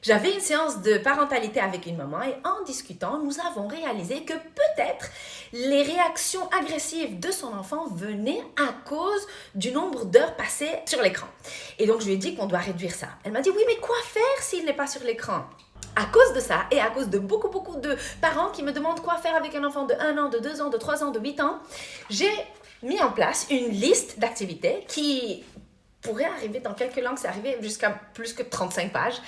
J'avais une séance de parentalité avec une maman et en discutant, nous avons réalisé que peut-être les réactions agressives de son enfant venaient à cause du nombre d'heures passées sur l'écran. Et donc, je lui ai dit qu'on doit réduire ça. Elle m'a dit, oui, mais quoi faire s'il n'est pas sur l'écran ? À cause de ça et à cause de beaucoup de parents qui me demandent quoi faire avec un enfant de 1 an, de 2 ans, de 3 ans, de 8 ans, j'ai mis en place une liste d'activités qui pourrait arriver dans quelques langues, c'est arrivé jusqu'à plus que 35 pages,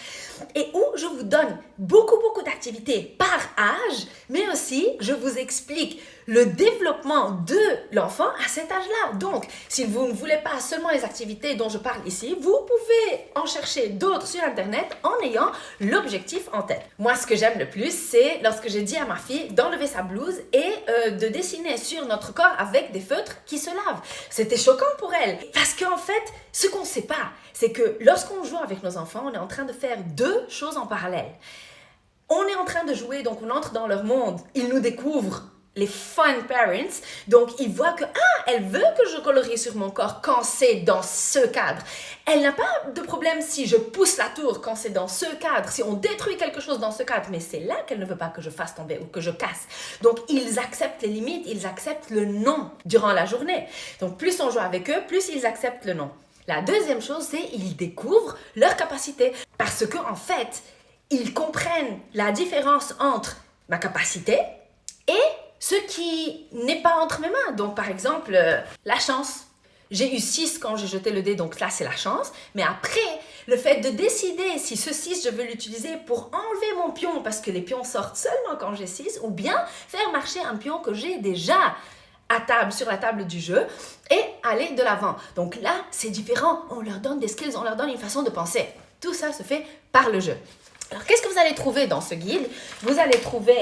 et où je vous donne beaucoup d'activités par âge, mais aussi je vous explique le développement de l'enfant à cet âge-là. Donc, si vous ne voulez pas seulement les activités dont je parle ici, vous pouvez en chercher d'autres sur Internet en ayant l'objectif en tête. Moi, ce que j'aime le plus, c'est lorsque j'ai dit à ma fille d'enlever sa blouse et de dessiner sur notre corps avec des feutres qui se lavent. C'était choquant pour elle, parce qu'en fait, ce qu'on ne sait pas, c'est que lorsqu'on joue avec nos enfants, on est en train de faire deux choses en parallèle. On est en train de jouer, donc on entre dans leur monde, ils nous découvrent, les fun parents, donc ils voient que, elle veut que je colorie sur mon corps quand c'est dans ce cadre. Elle n'a pas de problème si je pousse la tour quand c'est dans ce cadre, si on détruit quelque chose dans ce cadre, mais c'est là qu'elle ne veut pas que je fasse tomber ou que je casse. Donc ils acceptent les limites, ils acceptent le non durant la journée. Donc plus on joue avec eux, plus ils acceptent le non. La deuxième chose, c'est qu'ils découvrent leur capacité. Parce qu'en fait, ils comprennent la différence entre ma capacité et ce qui n'est pas entre mes mains. Donc, par exemple, la chance. J'ai eu 6 quand j'ai jeté le dé, donc là, c'est la chance. Mais après, le fait de décider si ce 6, je veux l'utiliser pour enlever mon pion, parce que les pions sortent seulement quand j'ai 6, ou bien faire marcher un pion que j'ai déjà à table, sur la table du jeu, et aller de l'avant. Donc là, c'est différent. On leur donne des skills, on leur donne une façon de penser. Tout ça se fait par le jeu. Alors, qu'est-ce que vous allez trouver dans ce guide ? Vous allez trouver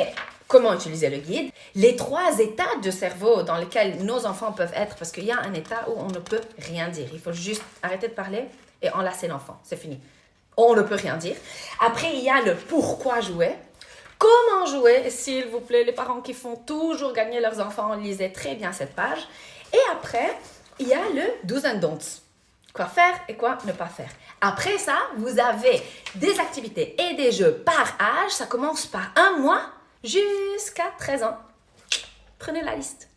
comment utiliser le guide, les 3 états de cerveau dans lesquels nos enfants peuvent être, parce qu'il y a un état où on ne peut rien dire. Il faut juste arrêter de parler et enlacer l'enfant. C'est fini. On ne peut rien dire. Après, il y a le pourquoi jouer. Comment jouer, s'il vous plaît, les parents qui font toujours gagner leurs enfants, lisez très bien cette page. Et après, il y a le do's and don'ts. Quoi faire et quoi ne pas faire. Après ça, vous avez des activités et des jeux par âge. Ça commence par 1 mois jusqu'à 13 ans. Prenez la liste.